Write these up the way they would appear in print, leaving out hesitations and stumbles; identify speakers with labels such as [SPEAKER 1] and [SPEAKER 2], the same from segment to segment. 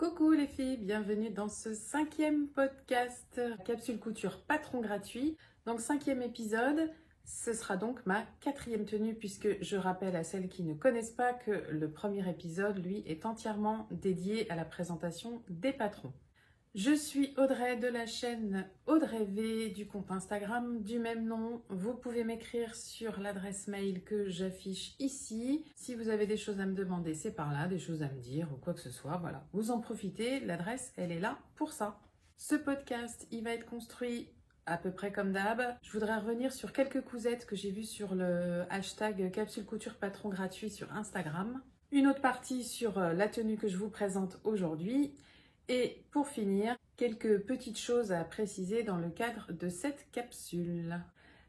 [SPEAKER 1] Coucou les filles, bienvenue dans ce 5e podcast Capsule Couture Patron gratuit. Donc 5e épisode, ce sera donc ma 4e tenue puisque je rappelle à celles qui ne connaissent pas que le premier épisode, lui, est entièrement dédié à la présentation des patrons. Je suis Audrey de la chaîne Audrey V, du compte Instagram du même nom. Vous pouvez m'écrire sur l'adresse mail que j'affiche ici. Si vous avez des choses à me demander, c'est par là, des choses à me dire ou quoi que ce soit. Voilà, vous en profitez, l'adresse, elle est là pour ça. Ce podcast, il va être construit à peu près comme d'hab. Je voudrais revenir sur quelques cousettes que j'ai vues sur le hashtag Capsule Couture Patron gratuit sur Instagram. Une autre partie sur la tenue que je vous présente aujourd'hui. Et pour finir, quelques petites choses à préciser dans le cadre de cette capsule.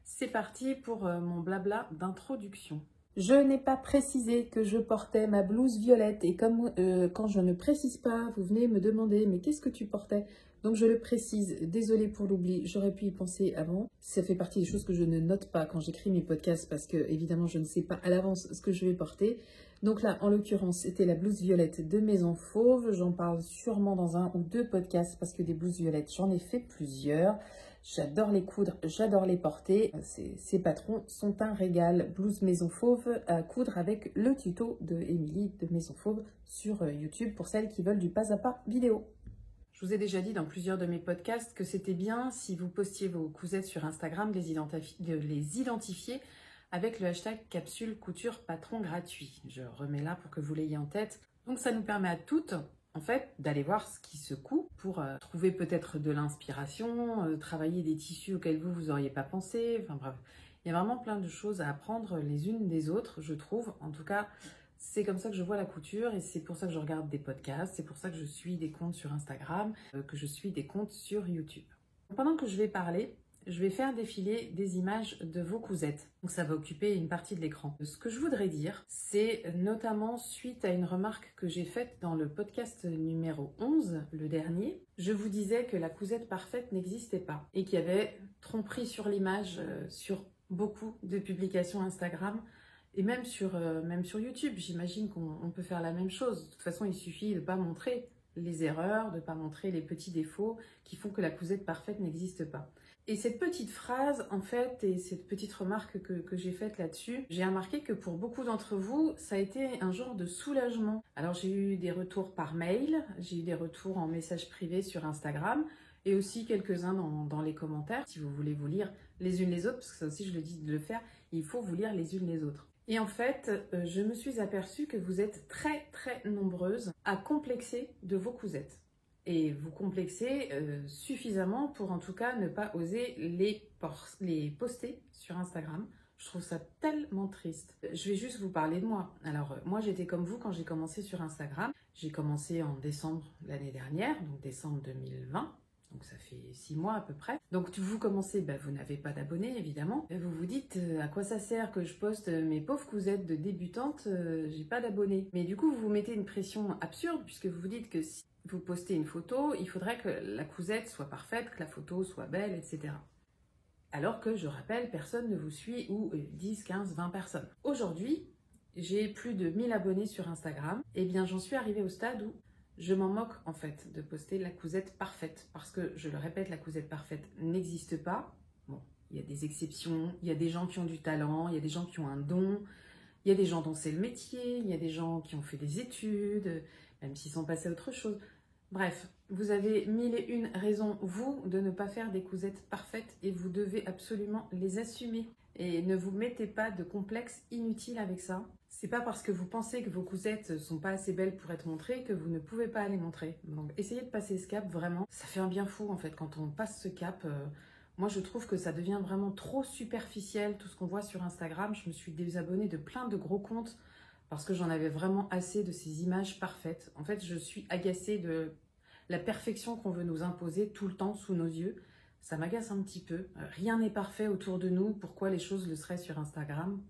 [SPEAKER 1] C'est parti pour mon blabla d'introduction. Je n'ai pas précisé que je portais ma blouse violette et comme quand je ne précise pas, vous venez me demander mais qu'est-ce que tu portais? Donc je le précise, désolée pour l'oubli, j'aurais pu y penser avant. Ça fait partie des choses que je ne note pas quand j'écris mes podcasts parce que évidemment je ne sais pas à l'avance ce que je vais porter. Donc là, en l'occurrence, c'était la blouse violette de Maison Fauve. J'en parle sûrement dans un ou deux podcasts parce que des blouses violettes, j'en ai fait plusieurs. J'adore les coudre, j'adore les porter. Ces patrons sont un régal. Blouse Maison Fauve à coudre avec le tuto de Émilie de Maison Fauve sur YouTube pour celles qui veulent du pas à pas vidéo. Je vous ai déjà dit dans plusieurs de mes podcasts que c'était bien si vous postiez vos cousettes sur Instagram de les identifier avec le hashtag Capsule Couture Patron gratuit. Je remets là pour que vous l'ayez en tête. Donc ça nous permet à toutes, en fait, d'aller voir ce qui se coud pour trouver peut-être de l'inspiration, travailler des tissus auxquels vous n'auriez pas pensé. Enfin bref, il y a vraiment plein de choses à apprendre les unes des autres, je trouve. En tout cas, c'est comme ça que je vois la couture et c'est pour ça que je regarde des podcasts, c'est pour ça que je suis des comptes sur Instagram, que je suis des comptes sur YouTube. Pendant que je vais parler, je vais faire défiler des images de vos cousettes. Donc ça va occuper une partie de l'écran. Ce que je voudrais dire, c'est notamment suite à une remarque que j'ai faite dans le podcast numéro 11, le dernier. Je vous disais que la cousette parfaite n'existait pas et qu'il y avait tromperie sur l'image sur beaucoup de publications Instagram et même sur YouTube. J'imagine qu'on peut faire la même chose. De toute façon, il suffit de ne pas montrer les erreurs, de ne pas montrer les petits défauts qui font que la cousette parfaite n'existe pas. Et cette petite phrase, en fait, et cette petite remarque que j'ai faite là-dessus, j'ai remarqué que pour beaucoup d'entre vous, ça a été un genre de soulagement. Alors, j'ai eu des retours par mail, j'ai eu des retours en message privé sur Instagram, et aussi quelques-uns dans les commentaires, si vous voulez vous lire les unes les autres, parce que ça aussi, je le dis de le faire, il faut vous lire les unes les autres. Et en fait, je me suis aperçue que vous êtes très, très nombreuses à complexer de vos cousettes. Et vous complexez suffisamment pour en tout cas ne pas oser les poster sur Instagram. Je trouve ça tellement triste. Je vais juste vous parler de moi. Alors moi j'étais comme vous quand j'ai commencé sur Instagram. J'ai commencé en décembre l'année dernière, donc décembre 2020. Donc ça fait 6 mois à peu près. Donc vous commencez, vous n'avez pas d'abonnés évidemment. Vous vous dites à quoi ça sert que je poste mes pauvres cousettes de débutantes, j'ai pas d'abonnés. Mais du coup vous vous mettez une pression absurde puisque vous vous dites que si vous postez une photo, il faudrait que la cousette soit parfaite, que la photo soit belle, etc. Alors que, je rappelle, personne ne vous suit ou 10, 15, 20 personnes. Aujourd'hui, j'ai plus de 1000 abonnés sur Instagram. Et bien, j'en suis arrivée au stade où je m'en moque en fait de poster la cousette parfaite. Parce que, je le répète, la cousette parfaite n'existe pas. Bon, il y a des exceptions, il y a des gens qui ont du talent, il y a des gens qui ont un don, il y a des gens dont c'est le métier, il y a des gens qui ont fait des études, même s'ils sont passés à autre chose. Bref, vous avez 1001 raisons, vous, de ne pas faire des cousettes parfaites et vous devez absolument les assumer. Et ne vous mettez pas de complexe inutile avec ça. C'est pas parce que vous pensez que vos cousettes sont pas assez belles pour être montrées que vous ne pouvez pas les montrer. Donc essayez de passer ce cap, vraiment. Ça fait un bien fou en fait quand on passe ce cap. Moi je trouve que ça devient vraiment trop superficiel tout ce qu'on voit sur Instagram. Je me suis désabonnée de plein de gros comptes parce que j'en avais vraiment assez de ces images parfaites. En fait, je suis agacée de la perfection qu'on veut nous imposer tout le temps sous nos yeux. Ça m'agace un petit peu. Rien n'est parfait autour de nous. Pourquoi les choses le seraient sur Instagram?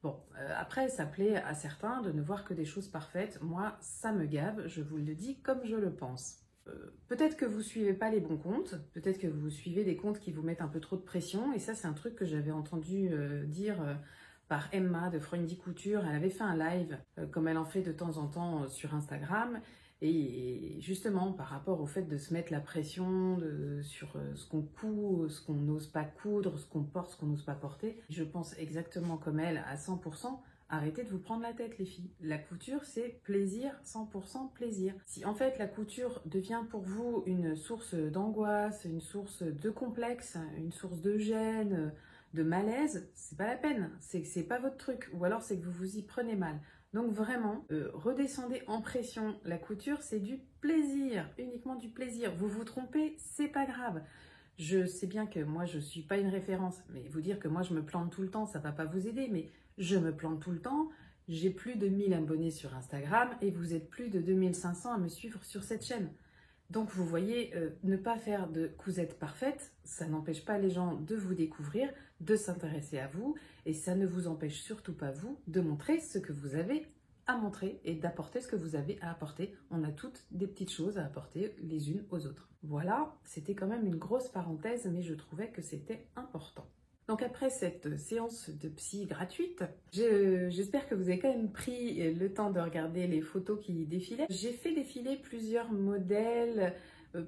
[SPEAKER 1] Bon, après, ça plaît à certains de ne voir que des choses parfaites. Moi, ça me gave. Je vous le dis comme je le pense. Peut-être que vous ne suivez pas les bons comptes. Peut-être que vous suivez des comptes qui vous mettent un peu trop de pression. Et ça, c'est un truc que j'avais entendu dire par Emma de Freundy Couture. Elle avait fait un live, comme elle en fait de temps en temps sur Instagram. Et justement, par rapport au fait de se mettre la pression sur ce qu'on coud, ce qu'on n'ose pas coudre, ce qu'on porte, ce qu'on n'ose pas porter, je pense exactement comme elle à 100%. Arrêtez de vous prendre la tête, les filles. La couture, c'est plaisir, 100% plaisir. Si en fait la couture devient pour vous une source d'angoisse, une source de complexe, une source de gêne, de malaise, c'est pas la peine. C'est que c'est pas votre truc. Ou alors c'est que vous vous y prenez mal. Donc vraiment, redescendez en pression. La couture, c'est du plaisir, uniquement du plaisir. Vous vous trompez, c'est pas grave. Je sais bien que moi, je suis pas une référence, mais vous dire que moi, je me plante tout le temps, ça va pas vous aider, mais je me plante tout le temps. J'ai plus de 1000 abonnés sur Instagram et vous êtes plus de 2500 à me suivre sur cette chaîne. Donc vous voyez, ne pas faire de cousettes parfaites, ça n'empêche pas les gens de vous découvrir, de s'intéresser à vous, et ça ne vous empêche surtout pas vous de montrer ce que vous avez à montrer et d'apporter ce que vous avez à apporter. On a toutes des petites choses à apporter les unes aux autres. Voilà, c'était quand même une grosse parenthèse, mais je trouvais que c'était important. Donc après cette séance de psy gratuite, j'espère que vous avez quand même pris le temps de regarder les photos qui défilaient. J'ai fait défiler plusieurs modèles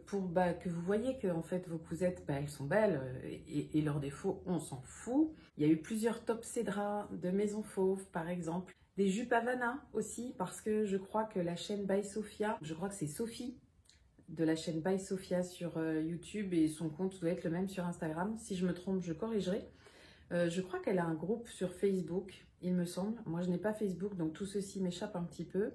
[SPEAKER 1] pour que vous voyez que en fait vos cousettes, elles sont belles et leurs défauts, on s'en fout. Il y a eu plusieurs tops Cédra de Maison Fauve par exemple. Des jupes Havana aussi parce que je crois que la chaîne By Sophia, je crois que c'est Sophie, de la chaîne By Sophia sur YouTube et son compte doit être le même sur Instagram. Si je me trompe, je corrigerai. Je crois qu'elle a un groupe sur Facebook, il me semble. Moi, je n'ai pas Facebook, donc tout ceci m'échappe un petit peu.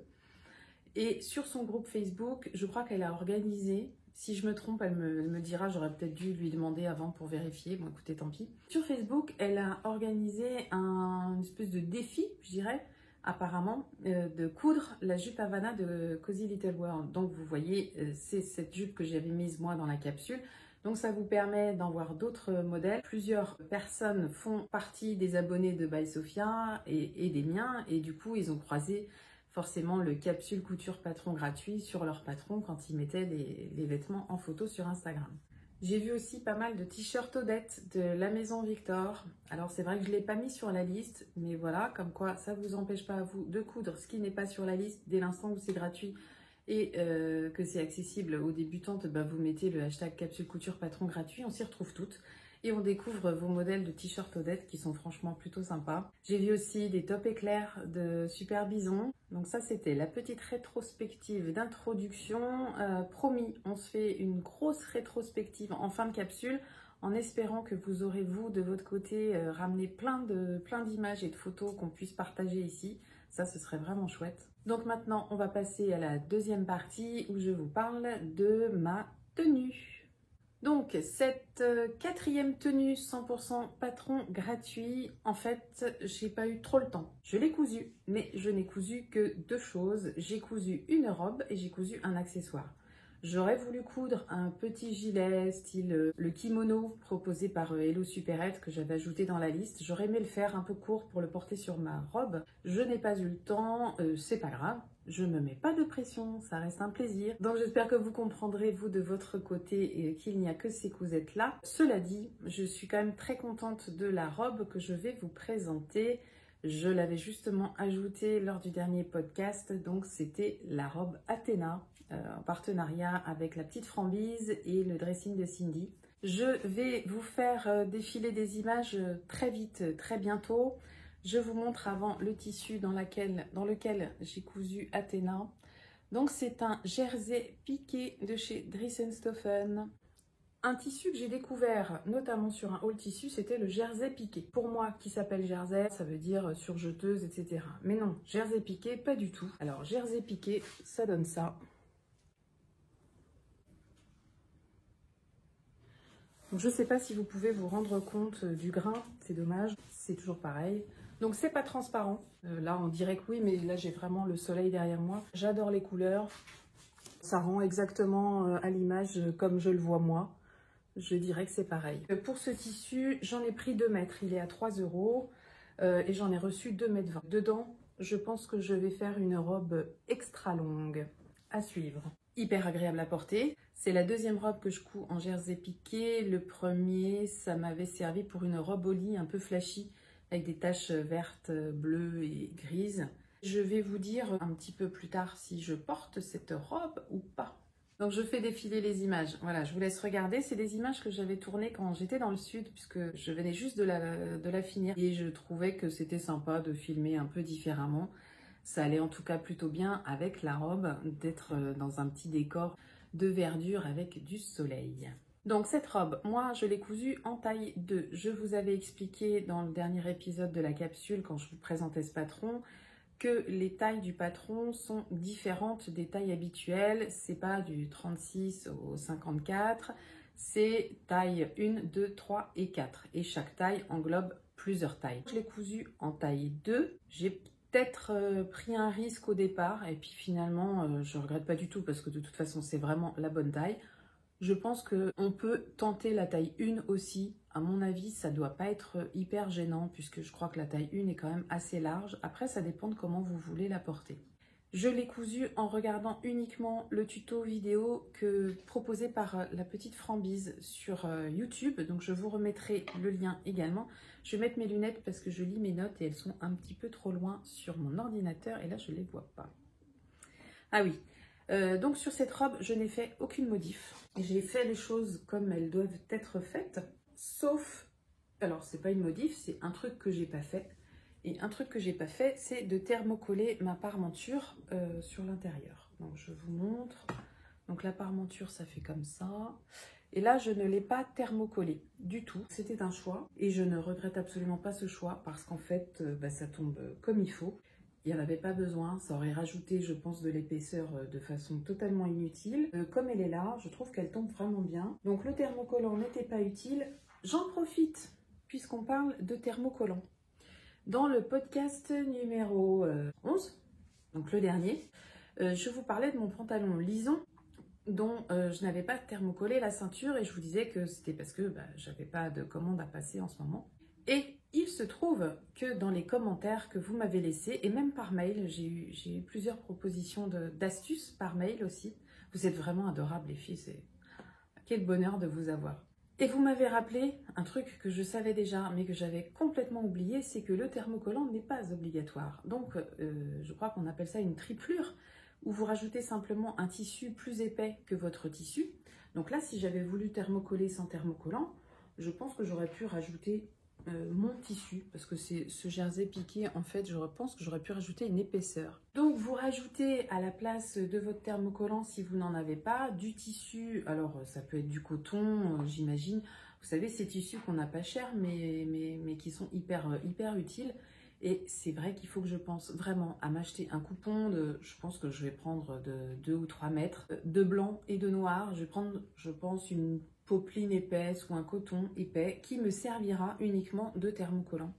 [SPEAKER 1] Et sur son groupe Facebook, je crois qu'elle a organisé, si je me trompe, elle me dira, j'aurais peut-être dû lui demander avant pour vérifier. Bon, écoutez, tant pis. Sur Facebook, elle a organisé une espèce de défi, je dirais, apparemment, de coudre la jupe Havana de Cozy Little World. Donc vous voyez, c'est cette jupe que j'avais mise moi dans la capsule. Donc ça vous permet d'en voir d'autres modèles. Plusieurs personnes font partie des abonnés de By Sophia et des miens. Et du coup, ils ont croisé forcément le capsule couture patron gratuit sur leur patron quand ils mettaient les vêtements en photo sur Instagram. J'ai vu aussi pas mal de t-shirts Odette de la maison Victor. Alors c'est vrai que je ne l'ai pas mis sur la liste, mais voilà, comme quoi ça ne vous empêche pas à vous de coudre ce qui n'est pas sur la liste dès l'instant où c'est gratuit et que c'est accessible aux débutantes, vous mettez le hashtag capsule couture patron gratuit, on s'y retrouve toutes. Et on découvre vos modèles de t-shirts Odette qui sont franchement plutôt sympas. J'ai vu aussi des tops éclairs de Super Bison. Donc ça, c'était la petite rétrospective d'introduction. Promis, on se fait une grosse rétrospective en fin de capsule en espérant que vous aurez, vous, de votre côté, ramené plein d'images et de photos qu'on puisse partager ici. Ça, ce serait vraiment chouette. Donc maintenant, on va passer à la deuxième partie où je vous parle de ma tenue. Donc, cette quatrième tenue 100% patron gratuit, en fait, j'ai pas eu trop le temps. Je l'ai cousue, mais je n'ai cousu que deux choses. J'ai cousu une robe et j'ai cousu un accessoire. J'aurais voulu coudre un petit gilet style le kimono proposé par Hello Superette que j'avais ajouté dans la liste. J'aurais aimé le faire un peu court pour le porter sur ma robe. Je n'ai pas eu le temps, c'est pas grave. Je ne me mets pas de pression, ça reste un plaisir. Donc j'espère que vous comprendrez, vous, de votre côté, qu'il n'y a que ces cousettes-là. Cela dit, je suis quand même très contente de la robe que je vais vous présenter. Je l'avais justement ajoutée lors du dernier podcast, donc c'était la robe Athéna, en partenariat avec la petite Frambise et le dressing de Cindy. Je vais vous faire défiler des images très vite, très bientôt. Je vous montre avant le tissu dans lequel j'ai cousu Athéna. Donc c'est un jersey piqué de chez Dressenstoffen. Un tissu que j'ai découvert notamment sur un haul tissu, c'était le jersey piqué. Pour moi, qui s'appelle jersey, ça veut dire surjeteuse, etc. Mais non, jersey piqué, pas du tout. Alors jersey piqué, ça donne ça. Donc, je ne sais pas si vous pouvez vous rendre compte du grain, c'est dommage, c'est toujours pareil. Donc c'est pas transparent, là on dirait que oui, mais là j'ai vraiment le soleil derrière moi. J'adore les couleurs, ça rend exactement à l'image comme je le vois moi. Je dirais que c'est pareil. Pour ce tissu, j'en ai pris 2 mètres, il est à 3 € et j'en ai reçu 2,20 mètres. Dedans, je pense que je vais faire une robe extra longue à suivre. Hyper agréable à porter. C'est la deuxième robe que je couds en jersey piqué. Le premier, ça m'avait servi pour une robe au lit un peu flashy avec des taches vertes, bleues et grises. Je vais vous dire un petit peu plus tard si je porte cette robe ou pas. Donc je fais défiler les images. Voilà, je vous laisse regarder. C'est des images que j'avais tournées quand j'étais dans le sud, puisque je venais juste de la finir. Et je trouvais que c'était sympa de filmer un peu différemment. Ça allait en tout cas plutôt bien avec la robe, d'être dans un petit décor de verdure avec du soleil. Donc cette robe, moi je l'ai cousue en taille 2. Je vous avais expliqué dans le dernier épisode de la capsule, quand je vous présentais ce patron, que les tailles du patron sont différentes des tailles habituelles. C'est pas du 36 au 54, c'est taille 1, 2, 3 et 4. Et chaque taille englobe plusieurs tailles. Je l'ai cousu en taille 2. J'ai peut-être pris un risque au départ et puis finalement je regrette pas du tout parce que de toute façon c'est vraiment la bonne taille. Je pense qu'on peut tenter la taille 1 aussi. À mon avis, ça ne doit pas être hyper gênant puisque je crois que la taille 1 est quand même assez large. Après, ça dépend de comment vous voulez la porter. Je l'ai cousue en regardant uniquement le tuto vidéo proposé par la petite Frambise sur YouTube. Donc, je vous remettrai le lien également. Je vais mettre mes lunettes parce que je lis mes notes et elles sont un petit peu trop loin sur mon ordinateur. Et là, je ne les vois pas. Ah oui. Donc sur cette robe, je n'ai fait aucune modif. J'ai fait les choses comme elles doivent être faites, sauf, alors c'est pas une modif, c'est un truc que j'ai pas fait. Et un truc que j'ai pas fait, c'est de thermocoller ma parmenture sur l'intérieur. Donc je vous montre. Donc la parmenture, ça fait comme ça. Et là, je ne l'ai pas thermocollé du tout. C'était un choix et je ne regrette absolument pas ce choix parce qu'en fait, ça tombe comme il faut. Il n'y en avait pas besoin, ça aurait rajouté, je pense, de l'épaisseur de façon totalement inutile. Comme elle est là, je trouve qu'elle tombe vraiment bien. Donc le thermocollant n'était pas utile. J'en profite, puisqu'on parle de thermocollant. Dans le podcast numéro 11, donc le dernier, je vous parlais de mon pantalon lison, dont je n'avais pas thermocollé la ceinture, et je vous disais que c'était parce que j'avais pas de commande à passer en ce moment. Et il se trouve que dans les commentaires que vous m'avez laissés, et même par mail, j'ai eu plusieurs propositions d'astuces par mail aussi. Vous êtes vraiment adorables les filles, quel bonheur de vous avoir. Et vous m'avez rappelé un truc que je savais déjà, mais que j'avais complètement oublié, c'est que le thermocollant n'est pas obligatoire. Donc, je crois qu'on appelle ça une triplure, où vous rajoutez simplement un tissu plus épais que votre tissu. Donc là, si j'avais voulu thermocoller sans thermocollant, je pense que j'aurais pu rajouter mon tissu, parce que c'est ce jersey piqué, en fait, je pense que j'aurais pu rajouter une épaisseur. Donc vous rajoutez à la place de votre thermocollant, si vous n'en avez pas, du tissu. Alors ça peut être du coton, j'imagine. Vous savez, ces tissus qu'on n'a pas cher, mais qui sont hyper utiles. Et c'est vrai qu'il faut que je pense vraiment à m'acheter un coupon je pense que je vais prendre de 2 ou 3 mètres, de blanc et de noir. Je vais prendre, je pense, une popeline épaisse ou un coton épais qui me servira uniquement de thermocollant.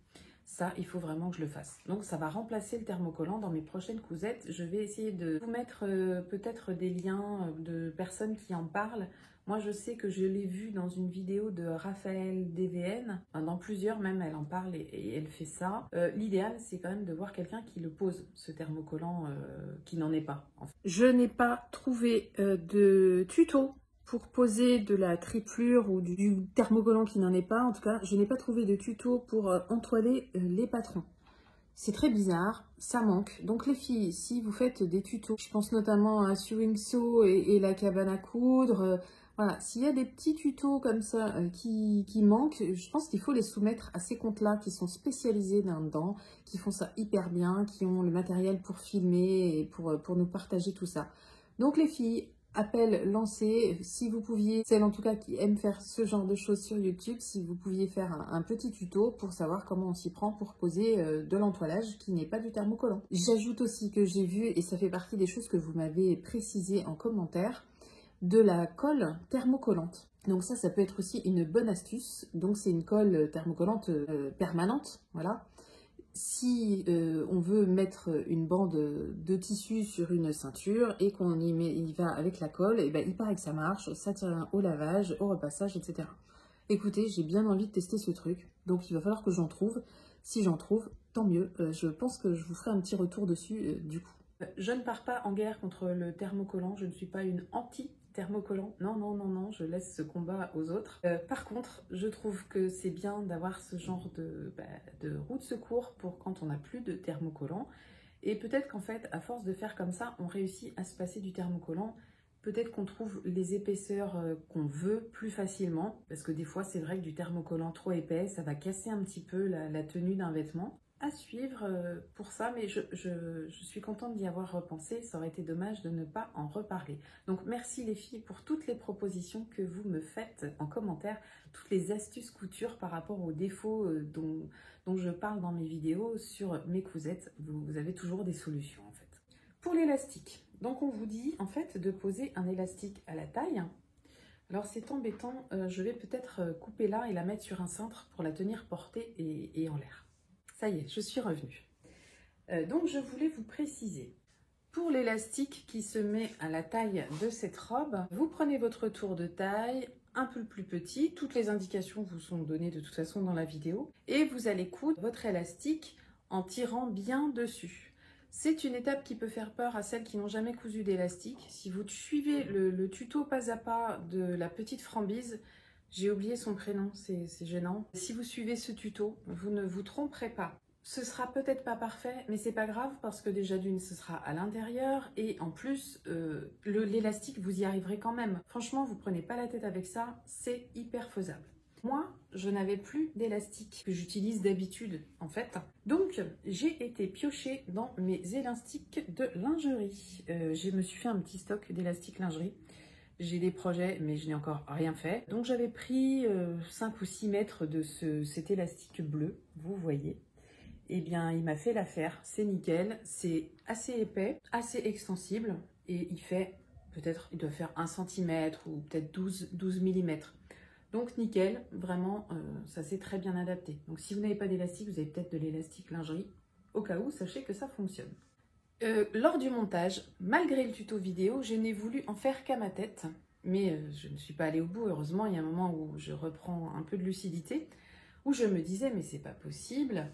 [SPEAKER 1] Ça, il faut vraiment que je le fasse. Donc, ça va remplacer le thermocollant dans mes prochaines cousettes. Je vais essayer de vous mettre peut-être des liens de personnes qui en parlent. Moi, je sais que je l'ai vu dans une vidéo de Raphaël DVN. Enfin, dans plusieurs, même, elle en parle et elle fait ça. L'idéal, c'est quand même de voir quelqu'un qui le pose, ce thermocollant, qui n'en est pas. En fait. Je n'ai pas trouvé de tuto pour poser de la triplure ou du thermocollant qui n'en est pas. En tout cas, je n'ai pas trouvé de tuto pour entoiler les patrons. C'est très bizarre, ça manque. Donc les filles, si vous faites des tutos, je pense notamment à Sewing Sew et la cabane à coudre, voilà, s'il y a des petits tutos comme ça qui manquent, je pense qu'il faut les soumettre à ces comptes-là qui sont spécialisés là-dedans, qui font ça hyper bien, qui ont le matériel pour filmer et pour nous partager tout ça. Donc les filles, appel lancé, si vous pouviez, celle en tout cas qui aime faire ce genre de choses sur YouTube, si vous pouviez faire un petit tuto pour savoir comment on s'y prend pour poser de l'entoilage qui n'est pas du thermocollant. J'ajoute aussi que j'ai vu, et ça fait partie des choses que vous m'avez précisé en commentaire, de la colle thermocollante. Donc ça peut être aussi une bonne astuce. Donc c'est une colle thermocollante permanente, voilà. Si on veut mettre une bande de tissu sur une ceinture et qu'on y va avec la colle, et ben, il paraît que ça marche, ça tient au lavage, au repassage, etc. Écoutez, j'ai bien envie de tester ce truc, donc il va falloir que j'en trouve. Si j'en trouve, tant mieux. Je pense que je vous ferai un petit retour dessus du coup. Je ne pars pas en guerre contre le thermocollant, je ne suis pas une anti-thermocollant. Non, non, non, non, je laisse ce combat aux autres. Par contre, je trouve que c'est bien d'avoir ce genre de roue de secours pour quand on n'a plus de thermocollant. Et peut-être qu'en fait, à force de faire comme ça, on réussit à se passer du thermocollant. Peut-être qu'on trouve les épaisseurs qu'on veut plus facilement, parce que des fois, c'est vrai que du thermocollant trop épais, ça va casser un petit peu la tenue d'un vêtement. À suivre pour ça, mais je suis contente d'y avoir repensé. Ça aurait été dommage de ne pas en reparler. Donc merci les filles pour toutes les propositions que vous me faites en commentaire, toutes les astuces couture par rapport aux défauts dont je parle dans mes vidéos sur mes cousettes. Vous avez toujours des solutions en fait. Pour l'élastique, donc on vous dit en fait de poser un élastique à la taille. Alors c'est embêtant, je vais peut-être couper là et la mettre sur un cintre pour la tenir portée et en l'air. Ça y est, je suis revenue. Donc je voulais vous préciser, pour l'élastique qui se met à la taille de cette robe, vous prenez votre tour de taille un peu plus petit, toutes les indications vous sont données de toute façon dans la vidéo, et vous allez coudre votre élastique en tirant bien dessus. C'est une étape qui peut faire peur à celles qui n'ont jamais cousu d'élastique. Si vous suivez le tuto pas à pas de la petite Frambise, j'ai oublié son prénom, c'est gênant. Si vous suivez ce tuto, vous ne vous tromperez pas. Ce sera peut-être pas parfait, mais c'est pas grave parce que déjà d'une, ce sera à l'intérieur et en plus, l'élastique, vous y arriverez quand même. Franchement, vous prenez pas la tête avec ça, c'est hyper faisable. Moi, je n'avais plus d'élastique que j'utilise d'habitude en fait. Donc, j'ai été piocher dans mes élastiques de lingerie. Je me suis fait un petit stock d'élastiques lingerie. J'ai des projets, mais je n'ai encore rien fait. Donc j'avais pris 5 ou 6 mètres de cet élastique bleu, vous voyez. Eh bien, il m'a fait l'affaire, c'est nickel. C'est assez épais, assez extensible. Et il fait, peut-être, il doit faire 1 cm ou peut-être 12 mm. Donc nickel, vraiment, ça s'est très bien adapté. Donc si vous n'avez pas d'élastique, vous avez peut-être de l'élastique lingerie. Au cas où, sachez que ça fonctionne. Lors du montage, malgré le tuto vidéo, je n'ai voulu en faire qu'à ma tête, mais je ne suis pas allée au bout. Heureusement, il y a un moment où je reprends un peu de lucidité, où je me disais mais c'est pas possible,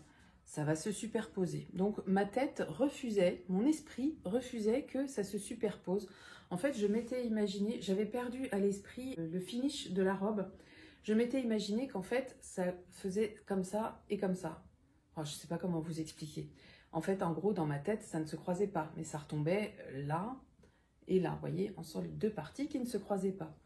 [SPEAKER 1] ça va se superposer. Donc ma tête refusait, mon esprit refusait que ça se superpose. En fait, je m'étais imaginé, j'avais perdu à l'esprit le finish de la robe. Je m'étais imaginé qu'en fait, ça faisait comme ça et comme ça. Oh, je ne sais pas comment vous expliquer. En fait, en gros, dans ma tête, ça ne se croisait pas, mais ça retombait là et là. Vous voyez, en sont les deux parties qui ne se croisaient pas.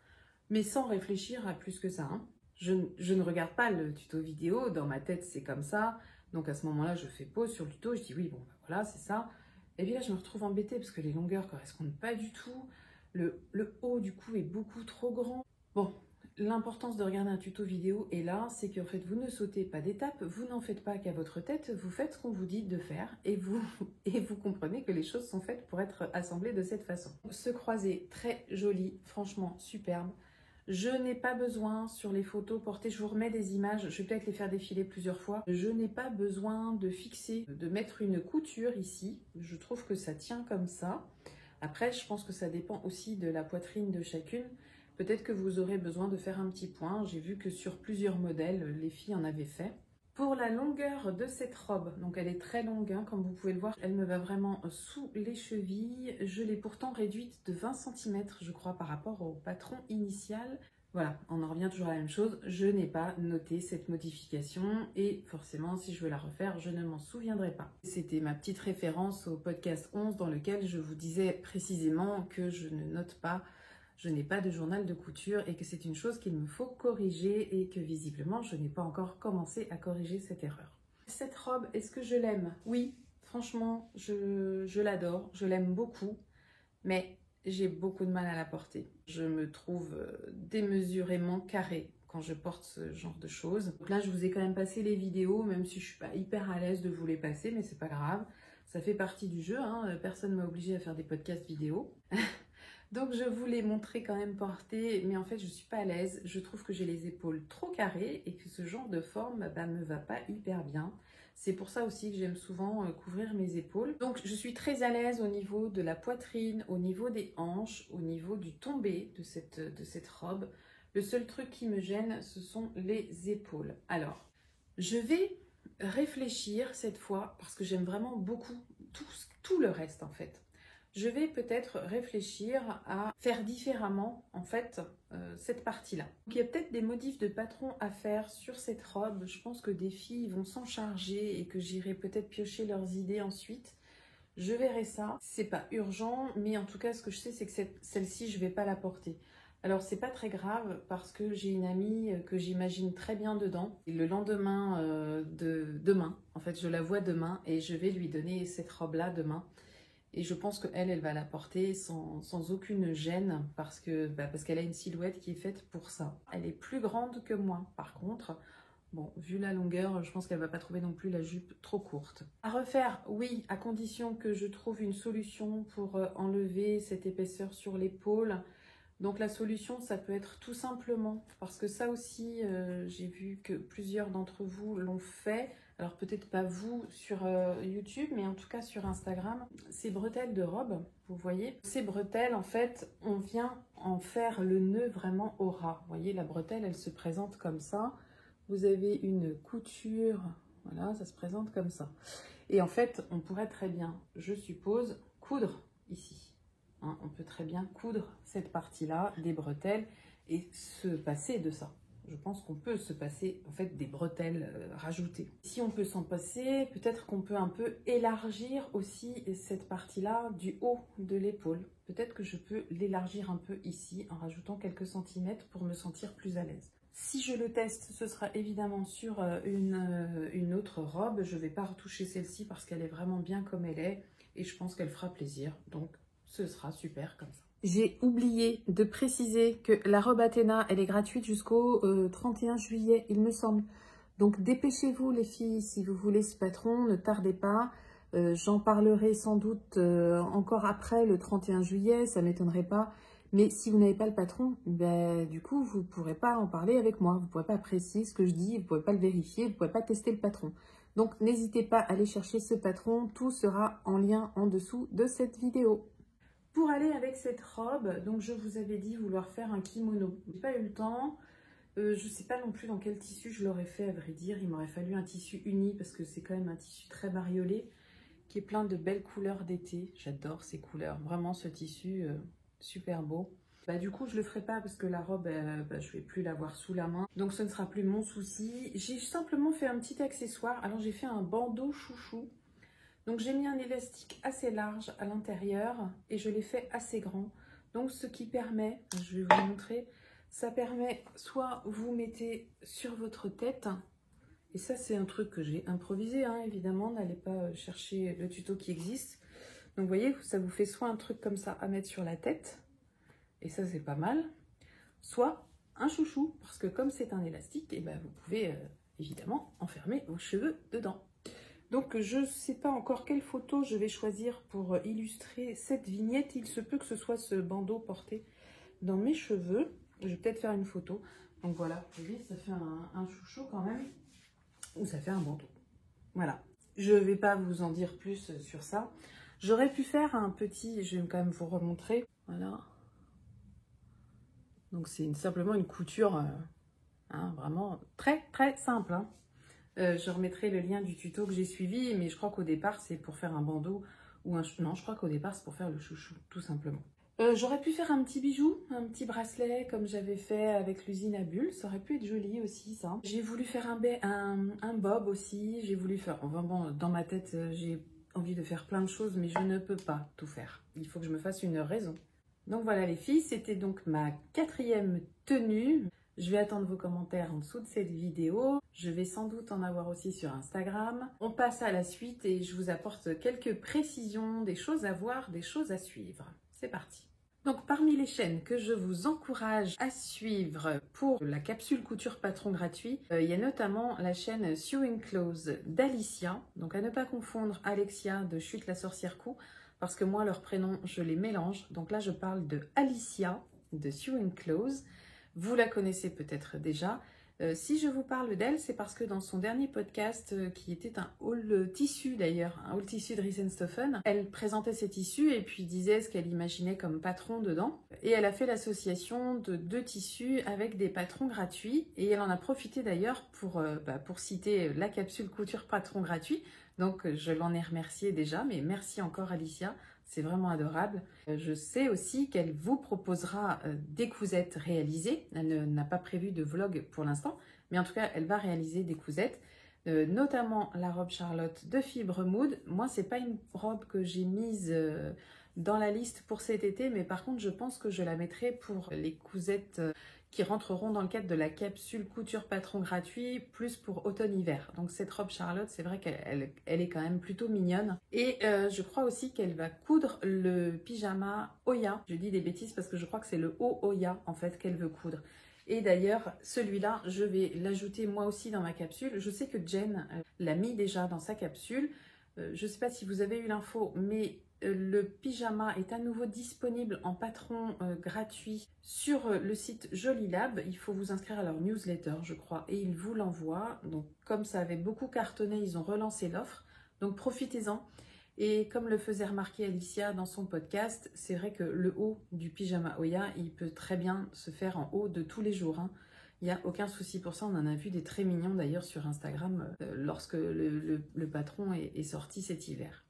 [SPEAKER 1] Mais sans réfléchir à plus que ça. Hein. Je ne regarde pas le tuto vidéo, dans ma tête, c'est comme ça. Donc à ce moment-là, je fais pause sur le tuto, je dis oui, bon, ben voilà, c'est ça. Et puis là, je me retrouve embêtée parce que les longueurs ne correspondent pas du tout. Le haut, du coup, est beaucoup trop grand. Bon. L'importance de regarder un tuto vidéo est là, c'est qu'en fait vous ne sautez pas d'étape, vous n'en faites pas qu'à votre tête, vous faites ce qu'on vous dit de faire et vous comprenez que les choses sont faites pour être assemblées de cette façon. Ce croisé très joli, franchement superbe. Je n'ai pas besoin sur les photos portées, je vous remets des images, je vais peut-être les faire défiler plusieurs fois. Je n'ai pas besoin de fixer, de mettre une couture ici, je trouve que ça tient comme ça. Après, je pense que ça dépend aussi de la poitrine de chacune. Peut-être que vous aurez besoin de faire un petit point. J'ai vu que sur plusieurs modèles, les filles en avaient fait. Pour la longueur de cette robe, donc elle est très longue, hein, comme vous pouvez le voir, elle me va vraiment sous les chevilles. Je l'ai pourtant réduite de 20 cm, je crois, par rapport au patron initial. Voilà, on en revient toujours à la même chose. Je n'ai pas noté cette modification et forcément, si je veux la refaire, je ne m'en souviendrai pas. C'était ma petite référence au podcast 11 dans lequel je vous disais précisément que je ne note pas. Je n'ai pas de journal de couture et que c'est une chose qu'il me faut corriger et que visiblement, je n'ai pas encore commencé à corriger cette erreur. Cette robe, est-ce que je l'aime? Oui, franchement, je l'adore, je l'aime beaucoup, mais j'ai beaucoup de mal à la porter. Je me trouve démesurément carrée quand je porte ce genre de choses. Donc là, je vous ai quand même passé les vidéos, même si je ne suis pas hyper à l'aise de vous les passer, mais c'est pas grave. Ça fait partie du jeu, hein. Personne ne m'a obligée à faire des podcasts vidéo. Donc je vous l'ai montré quand même porté, mais en fait je ne suis pas à l'aise. Je trouve que j'ai les épaules trop carrées et que ce genre de forme me va pas hyper bien. C'est pour ça aussi que j'aime souvent couvrir mes épaules. Donc je suis très à l'aise au niveau de la poitrine, au niveau des hanches, au niveau du tombé de cette robe. Le seul truc qui me gêne, ce sont les épaules. Alors, je vais réfléchir cette fois, parce que j'aime vraiment beaucoup tout le reste en fait. Je vais peut-être réfléchir à faire différemment en fait cette partie-là. Il y a peut-être des modifs de patron à faire sur cette robe. Je pense que des filles vont s'en charger et que j'irai peut-être piocher leurs idées ensuite. Je verrai ça. C'est pas urgent, mais en tout cas, ce que je sais, c'est que celle-ci, je vais pas la porter. Alors, c'est pas très grave parce que j'ai une amie que j'imagine très bien dedans. Et le lendemain de demain, en fait, je la vois demain et je vais lui donner cette robe-là demain. Et je pense qu'elle, elle va la porter sans aucune gêne parce qu'elle a une silhouette qui est faite pour ça. Elle est plus grande que moi, par contre. Bon, vu la longueur, je pense qu'elle va pas trouver non plus la jupe trop courte. À refaire, oui, à condition que je trouve une solution pour enlever cette épaisseur sur l'épaule. Donc la solution, ça peut être tout simplement, parce que ça aussi, j'ai vu que plusieurs d'entre vous l'ont fait. Alors peut-être pas vous sur YouTube, mais en tout cas sur Instagram. Ces bretelles de robe, vous voyez, ces bretelles, en fait, on vient en faire le nœud vraiment au ras. Vous voyez, la bretelle, elle se présente comme ça. Vous avez une couture, voilà, ça se présente comme ça. Et en fait, on pourrait très bien, je suppose, coudre ici. Hein, on peut très bien coudre cette partie-là des bretelles et se passer de ça. Je pense qu'on peut se passer en fait des bretelles rajoutées. Si on peut s'en passer, peut-être qu'on peut un peu élargir aussi cette partie-là du haut de l'épaule. Peut-être que je peux l'élargir un peu ici en rajoutant quelques centimètres pour me sentir plus à l'aise. Si je le teste, ce sera évidemment sur une autre robe. Je ne vais pas retoucher celle-ci parce qu'elle est vraiment bien comme elle est et je pense qu'elle fera plaisir. Donc, ce sera super comme ça. J'ai oublié de préciser que la robe Athéna, elle est gratuite jusqu'au 31 juillet, il me semble. Donc, dépêchez-vous les filles, si vous voulez ce patron, ne tardez pas. J'en parlerai sans doute encore après le 31 juillet, ça ne m'étonnerait pas. Mais si vous n'avez pas le patron, ben, du coup, vous ne pourrez pas en parler avec moi. Vous ne pourrez pas apprécier ce que je dis, vous ne pourrez pas le vérifier, vous ne pourrez pas tester le patron. Donc, n'hésitez pas à aller chercher ce patron. Tout sera en lien en dessous de cette vidéo. Pour aller avec cette robe, donc je vous avais dit vouloir faire un kimono. Je n'ai pas eu le temps. Je ne sais pas non plus dans quel tissu je l'aurais fait, à vrai dire. Il m'aurait fallu un tissu uni parce que c'est quand même un tissu très bariolé qui est plein de belles couleurs d'été. J'adore ces couleurs. Vraiment, ce tissu... super beau. Du coup, je le ferai pas parce que la robe, je vais plus l'avoir sous la main. Donc, ce ne sera plus mon souci. J'ai simplement fait un petit accessoire. Alors, j'ai fait un bandeau chouchou. Donc, j'ai mis un élastique assez large à l'intérieur et je l'ai fait assez grand. Donc, ce qui permet, je vais vous montrer, ça permet soit vous mettez sur votre tête. Et ça, c'est un truc que j'ai improvisé, hein, évidemment. N'allez pas chercher le tuto qui existe. Donc, vous voyez, ça vous fait soit un truc comme ça à mettre sur la tête, et ça, c'est pas mal, soit un chouchou, parce que comme c'est un élastique, et vous pouvez évidemment enfermer vos cheveux dedans. Donc, je ne sais pas encore quelle photo je vais choisir pour illustrer cette vignette. Il se peut que ce soit ce bandeau porté dans mes cheveux. Je vais peut-être faire une photo. Donc, voilà, vous voyez, ça fait un chouchou quand même, ou ça fait un bandeau. Voilà. Je ne vais pas vous en dire plus sur ça. J'aurais pu faire un petit, je vais quand même vous remontrer, voilà. Donc c'est simplement une couture, hein, vraiment très très simple. Hein. Je remettrai le lien du tuto que j'ai suivi, mais je crois qu'au départ c'est pour faire un bandeau ou un... Non, je crois qu'au départ c'est pour faire le chouchou, tout simplement. J'aurais pu faire un petit bijou, un petit bracelet comme j'avais fait avec l'usine à bulles, ça aurait pu être joli aussi ça. J'ai voulu faire un bob aussi, j'ai voulu faire, enfin bon, dans ma tête j'ai envie de faire plein de choses, mais je ne peux pas tout faire. Il faut que je me fasse une raison. Donc voilà les filles, c'était donc ma 4e tenue. Je vais attendre vos commentaires en dessous de cette vidéo. Je vais sans doute en avoir aussi sur Instagram. On passe à la suite et je vous apporte quelques précisions, des choses à voir, des choses à suivre. C'est parti. Donc parmi les chaînes que je vous encourage à suivre pour la capsule couture patron gratuit, il y a notamment la chaîne Sewing Clothes d'Alicia. Donc à ne pas confondre Alexia de Chute la sorcière coup, parce que moi leurs prénoms je les mélange. Donc là je parle de Alicia de Sewing Clothes. Vous la connaissez peut-être déjà. Si je vous parle d'elle, c'est parce que dans son dernier podcast, qui était un haul tissu d'ailleurs, un haul tissu de Riesenstoffen, elle présentait ses tissus et puis disait ce qu'elle imaginait comme patron dedans. Et elle a fait l'association de 2 tissus avec des patrons gratuits. Et elle en a profité d'ailleurs pour citer la capsule couture patron gratuit. Donc je l'en ai remercié déjà, mais merci encore Alicia. C'est vraiment adorable. Je sais aussi qu'elle vous proposera des cousettes réalisées. Elle n'a pas prévu de vlog pour l'instant, mais en tout cas, elle va réaliser des cousettes. notamment la robe Charlotte de Fibre Mood. Moi, c'est pas une robe que j'ai mise dans la liste pour cet été, mais par contre, je pense que je la mettrai pour les cousettes qui rentreront dans le cadre de la capsule couture patron gratuit, plus pour automne-hiver. Donc cette robe Charlotte, c'est vrai qu'elle est quand même plutôt mignonne. Et je crois aussi qu'elle va coudre le pyjama Oya. Je dis des bêtises parce que je crois que c'est le haut Oya en fait qu'elle veut coudre. Et d'ailleurs, celui-là, je vais l'ajouter moi aussi dans ma capsule. Je sais que Jen l'a mis déjà dans sa capsule. Je ne sais pas si vous avez eu l'info, mais le pyjama est à nouveau disponible en patron gratuit sur le site Jolilab. Il faut vous inscrire à leur newsletter, je crois, et ils vous l'envoient. Donc, comme ça avait beaucoup cartonné, ils ont relancé l'offre. Donc, profitez-en. Et comme le faisait remarquer Alicia dans son podcast, c'est vrai que le haut du pyjama Oya, il peut très bien se faire en haut de tous les jours, hein. Il n'y a aucun souci pour ça. On en a vu des très mignons d'ailleurs sur Instagram lorsque le patron est sorti cet hiver.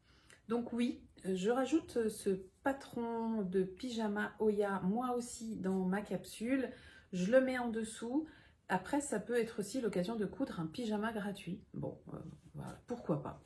[SPEAKER 1] Donc oui, je rajoute ce patron de pyjama Oya moi aussi dans ma capsule. Je le mets en dessous. Après, ça peut être aussi l'occasion de coudre un pyjama gratuit. Bon, voilà, pourquoi pas.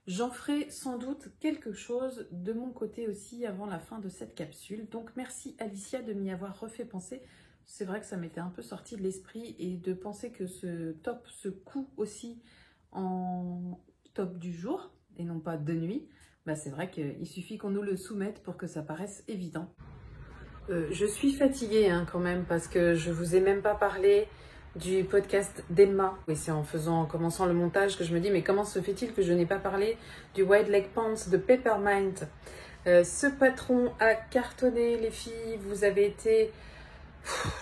[SPEAKER 1] J'en ferai sans doute quelque chose de mon côté aussi avant la fin de cette capsule. Donc merci Alicia de m'y avoir refait penser. C'est vrai que ça m'était un peu sorti de l'esprit et de penser que ce top se coud aussi en top du jour et non pas de nuit. Bah c'est vrai qu'il suffit qu'on nous le soumette pour que ça paraisse évident. Je suis fatiguée hein, quand même parce que je vous ai même pas parlé du podcast d'Emma. Et c'est en commençant le montage que je me dis mais comment se fait-il que je n'ai pas parlé du Wide Leg Pants de Peppermint. Ce patron a cartonné les filles, vous avez été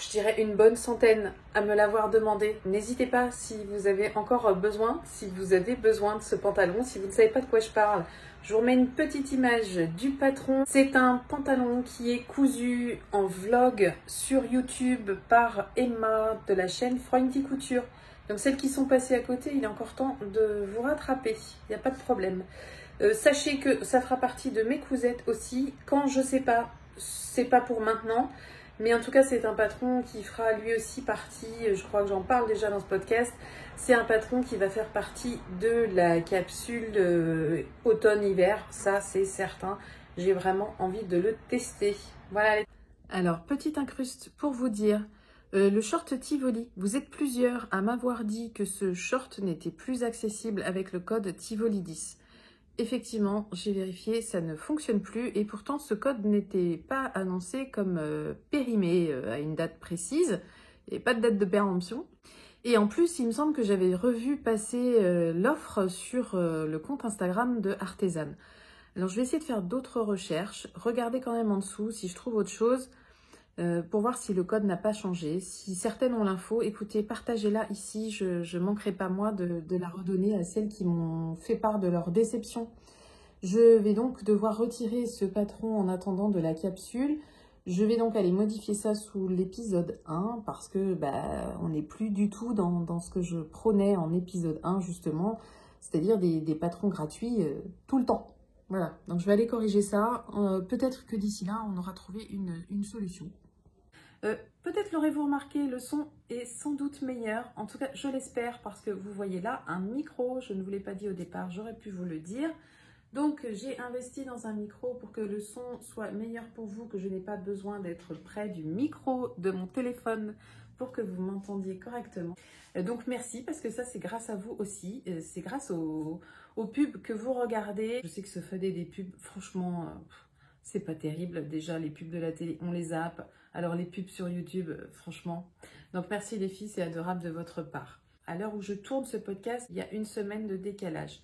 [SPEAKER 1] je dirais une bonne centaine à me l'avoir demandé. N'hésitez pas si vous avez encore besoin, si vous avez besoin de ce pantalon, si vous ne savez pas de quoi je parle. Je vous remets une petite image du patron. C'est un pantalon qui est cousu en vlog sur YouTube par Emma de la chaîne Freundy Couture. Donc celles qui sont passées à côté, il est encore temps de vous rattraper. Il n'y a pas de problème. Sachez que ça fera partie de mes cousettes aussi. Quand je sais pas, c'est pas pour maintenant. Mais en tout cas, c'est un patron qui fera lui aussi partie, je crois que j'en parle déjà dans ce podcast, c'est un patron qui va faire partie de la capsule automne-hiver, ça c'est certain. J'ai vraiment envie de le tester. Voilà. Alors, petite incruste pour vous dire, le short Tivoli, vous êtes plusieurs à m'avoir dit que ce short n'était plus accessible avec le code Tivoli 10. Effectivement, j'ai vérifié, ça ne fonctionne plus et pourtant ce code n'était pas annoncé comme périmé à une date précise et pas de date de péremption. Et en plus, il me semble que j'avais revu passer l'offre sur le compte Instagram de Artisan. Alors je vais essayer de faire d'autres recherches, regarder quand même en dessous si je trouve autre chose pour voir si le code n'a pas changé. Si certaines ont l'info, écoutez, partagez-la ici. Je ne manquerai pas moi de la redonner à celles qui m'ont fait part de leur déception. Je vais donc devoir retirer ce patron en attendant de la capsule. Je vais donc aller modifier ça sous l'épisode 1 parce que on n'est plus du tout dans ce que je prônais en épisode 1 justement, c'est-à-dire des patrons gratuits tout le temps. Voilà, donc je vais aller corriger ça. Peut-être que d'ici là, on aura trouvé une solution. Peut-être l'aurez-vous remarqué, le son est sans doute meilleur. En tout cas, je l'espère parce que vous voyez là un micro. Je ne vous l'ai pas dit au départ, j'aurais pu vous le dire. Donc, j'ai investi dans un micro pour que le son soit meilleur pour vous, que je n'ai pas besoin d'être près du micro de mon téléphone pour que vous m'entendiez correctement. Donc, merci parce que ça, c'est grâce à vous aussi. C'est grâce aux pubs que vous regardez. Je sais que se faire des pubs, franchement, c'est pas terrible. Déjà, les pubs de la télé, on les zappe. Alors, les pubs sur YouTube, franchement. Donc, merci les filles, c'est adorable de votre part. À l'heure où je tourne ce podcast, il y a une semaine de décalage.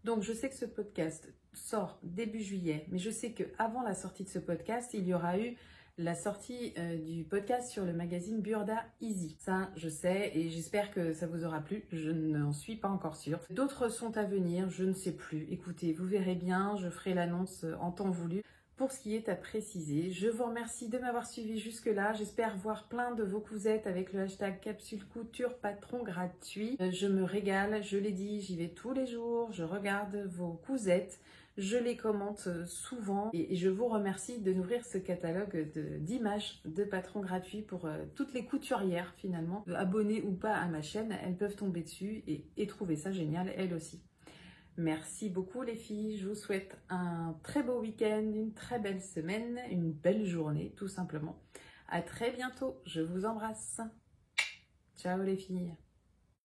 [SPEAKER 1] Donc, je sais que ce podcast sort début juillet, mais je sais qu'avant la sortie de ce podcast, il y aura eu la sortie du podcast sur le magazine Burda Easy. Ça, je sais et j'espère que ça vous aura plu. Je n'en suis pas encore sûre. D'autres sont à venir, je ne sais plus. Écoutez, vous verrez bien, je ferai l'annonce en temps voulu. Pour ce qui est à préciser, je vous remercie de m'avoir suivi jusque-là. J'espère voir plein de vos cousettes avec le hashtag capsule couture patron gratuit. Je me régale, je l'ai dit, j'y vais tous les jours. Je regarde vos cousettes. Je les commente souvent et je vous remercie de nourrir ce catalogue d'images de patrons gratuits pour toutes les couturières finalement. Abonnées ou pas à ma chaîne, elles peuvent tomber dessus et trouver ça génial elles aussi. Merci beaucoup les filles, je vous souhaite un très beau week-end, une très belle semaine, une belle journée tout simplement. À très bientôt, je vous embrasse. Ciao les filles.